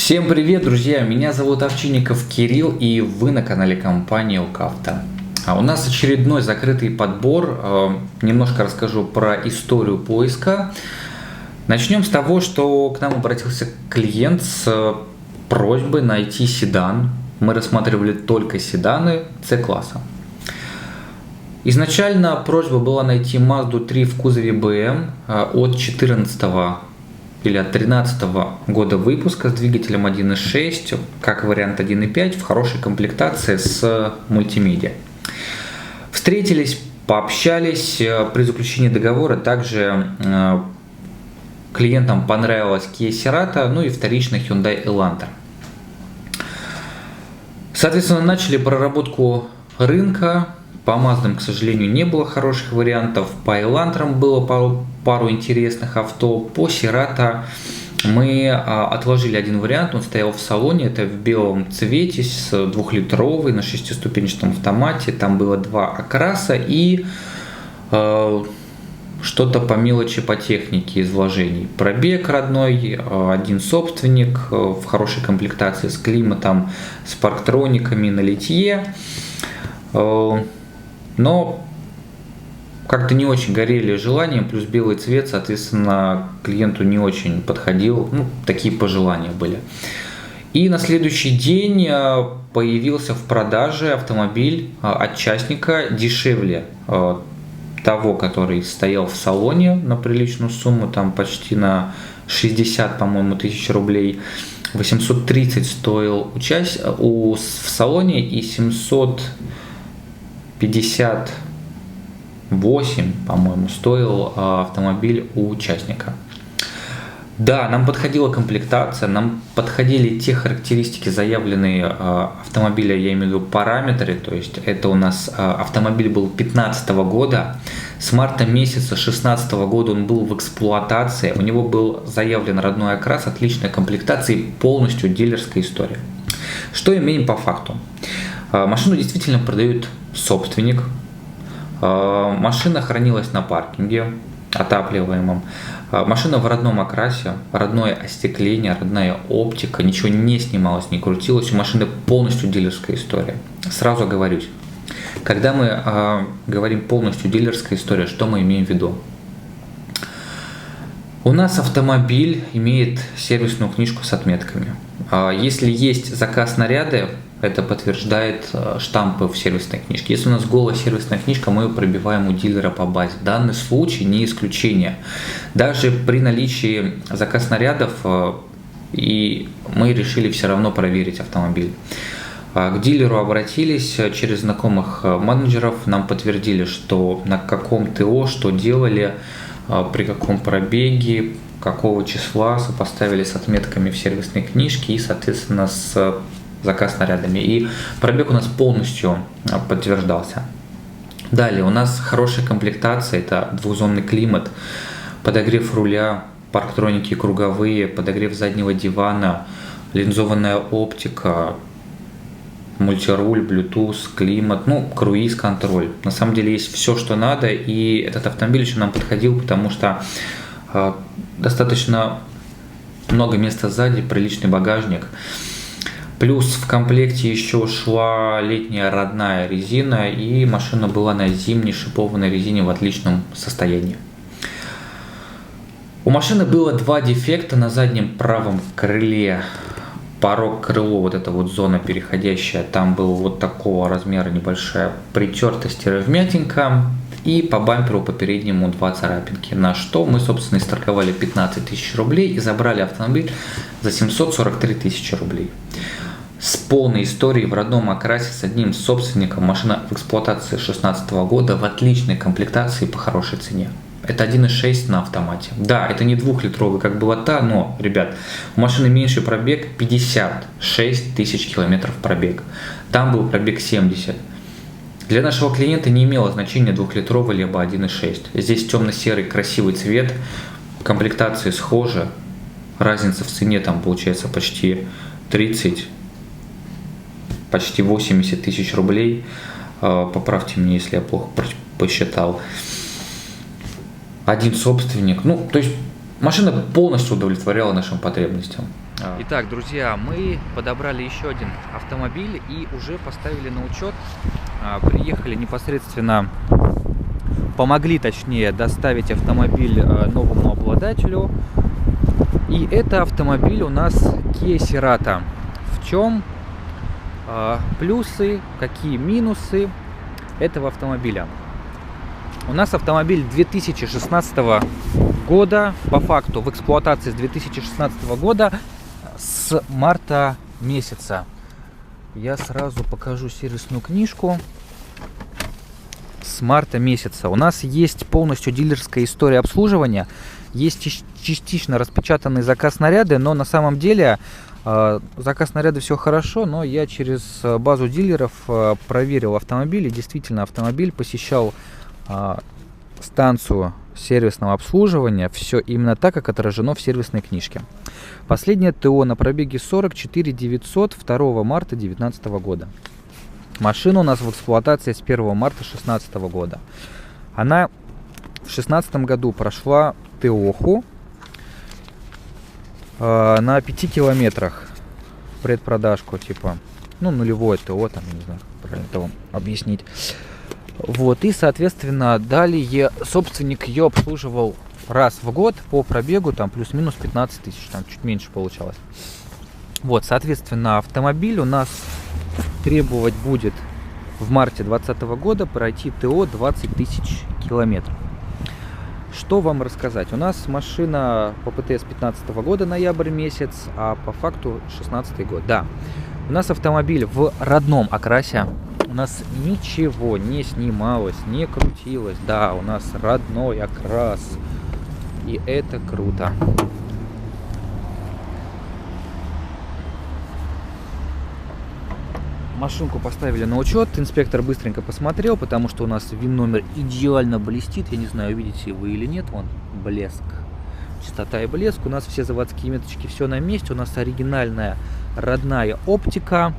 Всем привет, друзья! Меня зовут Овчинников Кирилл, и вы на канале компании ОКАВТО. У нас очередной закрытый подбор. Немножко расскажу про историю поиска. Начнем с того, что к нам обратился клиент с просьбой найти седан. Мы рассматривали только седаны C-класса. Изначально просьба была найти Mazda 3 в кузове BM от 14 или от 13 года выпуска с двигателем 1.6, как вариант 1.5, в хорошей комплектации с мультимедиа. Встретились, пообщались, при заключении договора также клиентам понравилась Kia Cerato, ну и вторично Hyundai Elantra. Соответственно, начали проработку рынка. По Маздам, к сожалению, не было хороших вариантов. По Элантрам было пару интересных авто. По Cerato мы отложили один вариант. Он стоял в салоне. Это в белом цвете с 2-литровой на 6-ступенчатом автомате. Там было 2 окраса и что-то по мелочи, по технике из вложений. Пробег родной, один собственник, в хорошей комплектации с климатом, с парктрониками на литье. Но как-то не очень горели желанием, плюс белый цвет, соответственно, клиенту не очень подходил, такие пожелания были. И на следующий день появился в продаже автомобиль от частника дешевле того, который стоял в салоне на приличную сумму, там почти на 60, по-моему, тысяч рублей. 830 стоил в салоне и 758, по-моему, стоил автомобиль у участника. Да, нам подходила комплектация, нам подходили те характеристики, заявленные автомобиля, я имею в виду параметры, то есть это у нас автомобиль был 2015 года, с марта месяца 2016 года он был в эксплуатации, у него был заявлен родной окрас, отличная комплектация и полностью дилерская история. Что имеем по факту? Машину действительно продает собственник. Машина хранилась на паркинге отапливаемом. Машина в родном окрасе, родное остекление, родная оптика, ничего не снималось, не крутилось. У машины полностью дилерская история. Сразу оговорюсь. Когда мы говорим полностью дилерская история, что мы имеем в виду? У нас автомобиль имеет сервисную книжку с отметками. Если есть заказ наряда, это подтверждает штампы в сервисной книжке. Если у нас голая сервисная книжка, мы ее пробиваем у дилера по базе. Данный случай не исключение. Даже при наличии заказ нарядов и мы решили все равно проверить автомобиль. К дилеру обратились через знакомых менеджеров, нам подтвердили, что на каком ТО, что делали, при каком пробеге, какого числа, сопоставили с отметками в сервисной книжке и, соответственно, с заказ снарядами. И пробег у нас полностью подтверждался. Далее у нас хорошая комплектация, это двухзонный климат, подогрев руля, парктроники круговые, подогрев заднего дивана, линзованная оптика, мультируль, Bluetooth, климат, круиз-контроль. На самом деле есть все, что надо, и этот автомобиль еще нам подходил, потому что достаточно много места сзади, приличный багажник. Плюс в комплекте еще шла летняя родная резина, и машина была на зимней шипованной резине в отличном состоянии. У машины было 2 дефекта на заднем правом крыле. Порог крыло, вот эта вот зона переходящая, там был вот такого размера небольшая притертость-вмятинка. И по бамперу, по переднему 2 царапинки, на что мы, собственно, исторговали 15 тысяч рублей и забрали автомобиль за 743 тысячи рублей. С полной историей в родном окрасе с одним собственником, машина в эксплуатации 2016 года в отличной комплектации по хорошей цене. Это 1.6 на автомате. Да, это не 2-литровый, как была та, но, ребят, у машины меньший пробег, 56 тысяч километров пробег. Там был пробег 70. Для нашего клиента не имело значения 2-литровый либо 1.6. Здесь темно-серый красивый цвет, комплектации схожи, разница в цене там получается почти 30, почти 80 тысяч рублей. Поправьте меня, если я плохо посчитал. Один собственник, то есть машина полностью удовлетворяла нашим потребностям. Итак, друзья, мы подобрали еще один автомобиль и уже поставили на учет. Приехали непосредственно, помогли, точнее, доставить автомобиль новому обладателю. И это автомобиль у нас Kia Cerato. В чем плюсы, какие минусы этого автомобиля? У нас автомобиль 2016 года, по факту в эксплуатации с 2016 года, с марта месяца. Я сразу покажу сервисную книжку. С марта месяца. У нас есть полностью дилерская история обслуживания. Есть частично распечатанный заказ наряда, но на самом деле заказ наряда все хорошо, но я через базу дилеров проверил автомобиль, и действительно автомобиль посещал станцию сервисного обслуживания, все именно так, как отражено в сервисной книжке. Последнее ТО на пробеге 44 900 2 марта 2019 года. Машина у нас в эксплуатации с 1 марта 2016 года. Она в 2016 году прошла ТОху на 5 километрах предпродажку, типа, ну, нулевое ТО, там, не знаю, как правильно это вам объяснить. Вот, и, соответственно, далее собственник ее обслуживал раз в год по пробегу, там, плюс-минус 15 тысяч, там, чуть меньше получалось. Вот, соответственно, автомобиль у нас требовать будет в марте 2020 года пройти ТО 20 тысяч километров. Что вам рассказать? У нас машина по ПТС 15 года, ноябрь месяц, а по факту 16 год. Да, у нас автомобиль в родном окрасе. У нас ничего не снималось, не крутилось. Да, у нас родной окрас. И это круто. Машинку поставили на учет. Инспектор быстренько посмотрел, потому что у нас ВИН-номер идеально блестит. Я не знаю, увидите вы или нет. Вон, блеск. Чистота и блеск. У нас все заводские меточки, все на месте. У нас оригинальная родная оптика.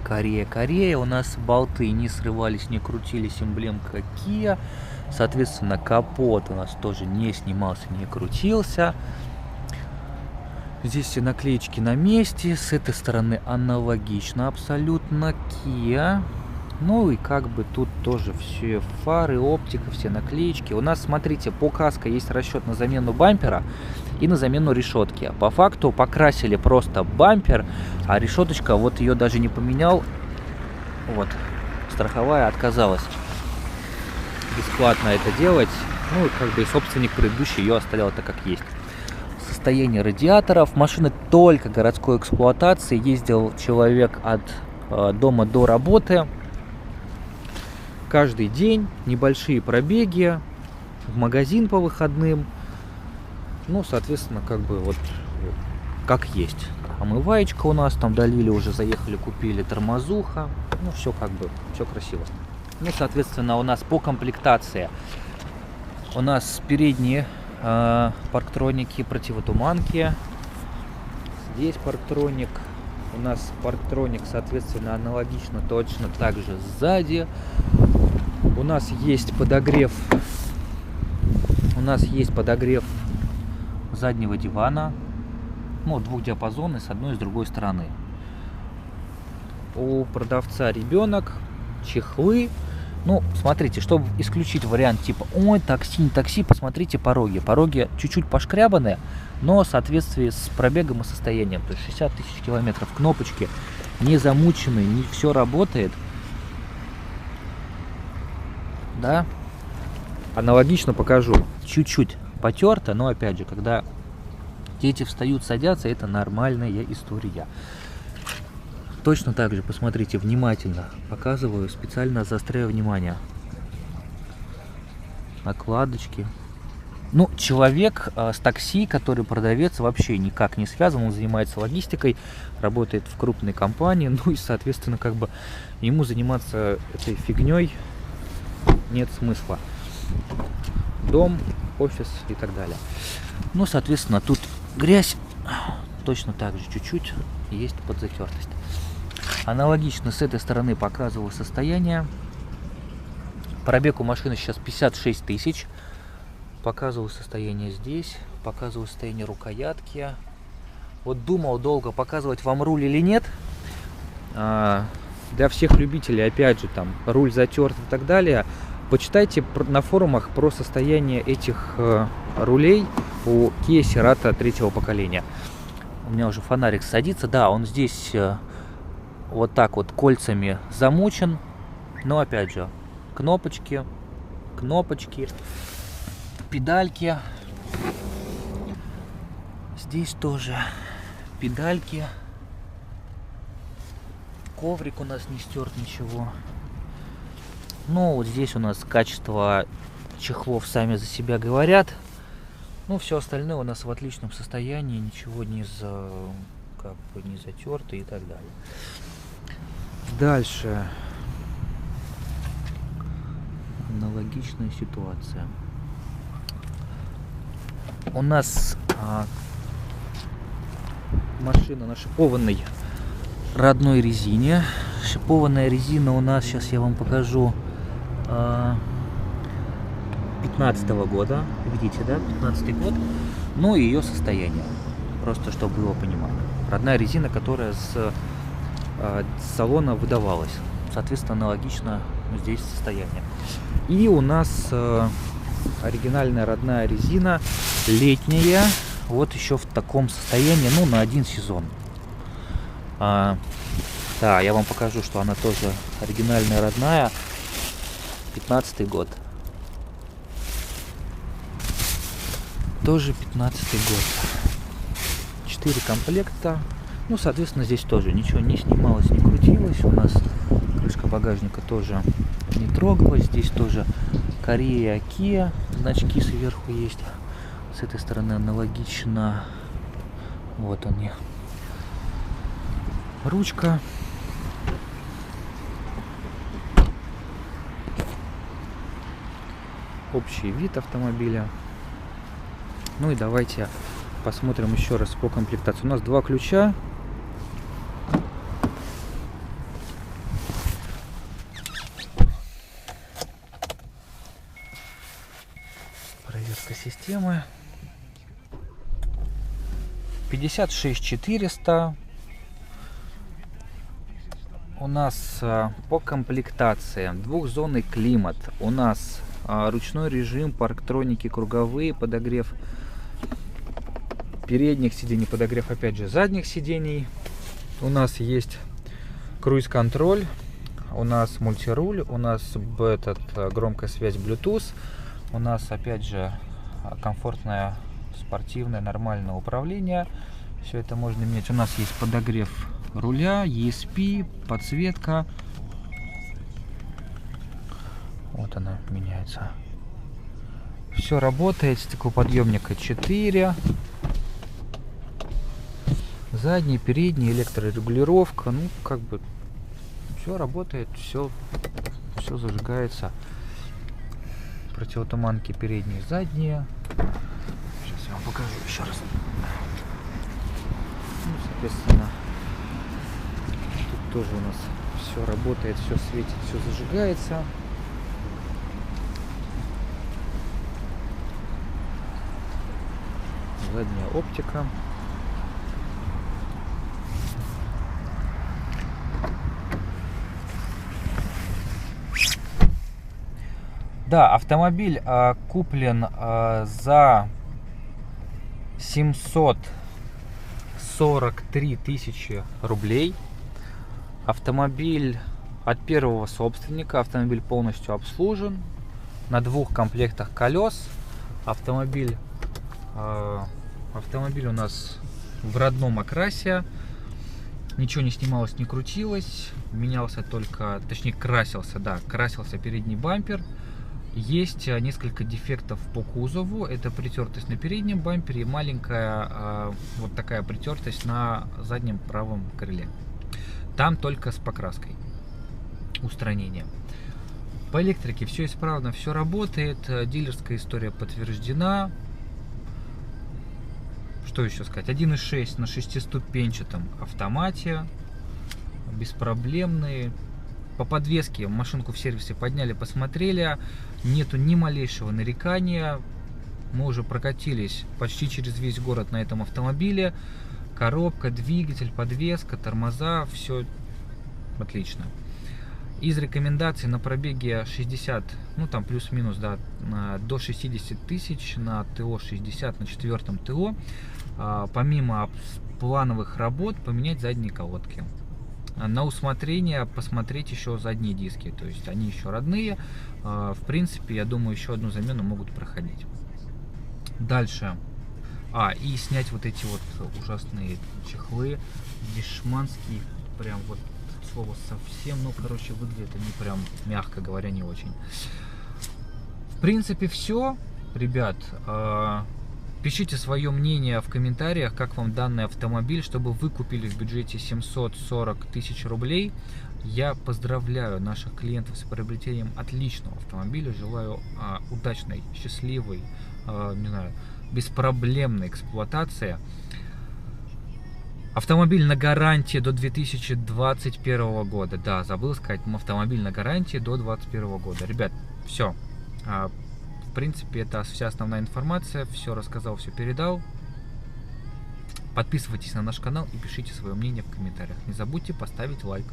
Корея. У нас болты не срывались, не крутились, эмблемка Kia. Соответственно, капот у нас тоже не снимался, не крутился. Здесь все наклеечки на месте. С этой стороны аналогично абсолютно Kia. Ну и как бы тут тоже все фары, оптика, все наклеечки. У нас, смотрите, по каско есть расчет на замену бампера и на замену решетки. По факту покрасили просто бампер, а решеточка, вот ее даже не поменял. Вот, страховая отказалась бесплатно это делать. Ну и как бы собственник предыдущий ее оставлял так, как есть. Состояние радиаторов. Машина только городской эксплуатации. Ездил человек от дома до работы. Каждый день небольшие пробеги, в магазин по выходным. Ну, соответственно, как бы вот как есть. Омываечка у нас там долили, уже заехали, купили, тормозуха. Ну, все как бы, все красиво. Ну, соответственно, у нас по комплектации у нас передние парктроники, противотуманки. Здесь парктроник. У нас парктроник, соответственно, аналогично точно так же сзади. У нас есть подогрев. У нас есть подогрев заднего дивана. Ну, двухдиапазонный с одной и с другой стороны. У продавца ребенок, чехлы. Ну, смотрите, чтобы исключить вариант типа ой, такси, не такси, посмотрите пороги. Пороги чуть-чуть пошкрябаны, но в соответствии с пробегом и состоянием. То есть 60 тысяч километров, кнопочки не замучены, не все работает. Да. Аналогично покажу. Чуть-чуть потерто, но опять же, когда дети встают, садятся, это нормальная история. Точно так же, посмотрите внимательно. Показываю, специально заостряю внимание. Накладочки. Ну, человек с такси, который продавец, вообще никак не связан. Он занимается логистикой, работает в крупной компании. Ну и, соответственно, как бы ему заниматься этой фигней нет смысла. Дом, офис и так далее. Ну, соответственно, тут грязь точно так же чуть-чуть есть подзатертость. Аналогично с этой стороны показываю состояние. Пробег у машины сейчас 56 тысяч. Показываю состояние здесь, показываю состояние рукоятки. Вот думал долго, показывать вам руль или нет. Для всех любителей, опять же, там руль затерт и так далее, почитайте на форумах про состояние этих рулей у Kia Cerato 3-го поколения. У меня уже фонарик садится. Да, он здесь вот так вот кольцами замучен. Но опять же, кнопочки, педальки. Здесь тоже педальки. Коврик у нас не стерт, ничего. Ну, вот здесь у нас качество чехлов сами за себя говорят. Ну, все остальное у нас в отличном состоянии, ничего не затерто и так далее. Дальше. Аналогичная ситуация. У нас машина на шипованной родной резине. Шипованная резина у нас, сейчас я вам покажу, 15-го года. Видите, да? 15-й год. Ну и ее состояние. Просто чтобы вы его понимали. Родная резина, которая с салона выдавалась. Соответственно, аналогично здесь состояние. И у нас оригинальная родная резина, летняя. Вот еще в таком состоянии, ну, на 1 сезон. Да, я вам покажу, что она тоже оригинальная, родная. 15-й год. Тоже 15-й год. 4 комплекта. Ну, соответственно, здесь тоже ничего не снималось, не крутилось. У нас крышка багажника тоже не трогалась. Здесь тоже Корея, Kia. Значки сверху есть. С этой стороны аналогично. Вот они. Ручка. Общий вид автомобиля. Ну и давайте посмотрим еще раз по комплектации. У нас 2 ключа. Проверка системы. 56 400. У нас по комплектации двухзонный климат. У нас ручной режим, парктроники круговые, подогрев передних сидений, подогрев опять же задних сидений. У нас есть круиз-контроль, у нас мультируль, у нас громкая связь Bluetooth, у нас опять же комфортное, спортивное, нормальное управление. Все это можно иметь. У нас есть подогрев руля, ESP, подсветка. Вот она меняется. Все работает. Стеклоподъемника 4. Задний, передний, электрорегулировка. Ну, как бы все работает, все зажигается. Противотуманки передние, задние. Сейчас я вам покажу еще раз. Ну, соответственно, тут тоже у нас все работает, все светит, все зажигается. Задняя оптика. Да, автомобиль куплен за 743 тысячи рублей. Автомобиль от первого собственника. Автомобиль полностью обслужен. На 2 комплектах колес. Автомобиль у нас в родном окрасе. Ничего не снималось, не крутилось. Менялся только, точнее красился, да, красился передний бампер. Есть несколько дефектов по кузову. Это притертость на переднем бампере и маленькая вот такая притертость на заднем правом крыле. Там только с покраской. Устранение. По электрике все исправно, все работает. Дилерская история подтверждена. Что еще сказать? 1.6 на 6-ступенчатом автомате. Беспроблемный. По подвеске машинку в сервисе подняли, посмотрели. Нету ни малейшего нарекания. Мы уже прокатились почти через весь город на этом автомобиле. Коробка, двигатель, подвеска, тормоза, все отлично. Из рекомендаций на пробеге 60, ну там плюс-минус, да, до 60 тысяч на ТО 60 на 4-м ТО, помимо плановых работ, поменять задние колодки. На усмотрение посмотреть еще задние диски, то есть они еще родные. В принципе, я думаю, еще одну замену могут проходить. Дальше. И снять вот эти вот ужасные чехлы дешманские, прям вот слово совсем, ну, короче, выглядят они прям, мягко говоря, не очень. В принципе, все, ребят. Пишите свое мнение в комментариях, как вам данный автомобиль, чтобы вы купили в бюджете 740 тысяч рублей. Я поздравляю наших клиентов с приобретением отличного автомобиля. Желаю удачной, счастливой, не знаю, беспроблемной эксплуатации. Автомобиль на гарантии до 2021 года. Да, забыл сказать, автомобиль на гарантии до 2021 года. Ребят, все. В принципе, это вся основная информация. Все рассказал, все передал. Подписывайтесь на наш канал и пишите свое мнение в комментариях. Не забудьте поставить лайк.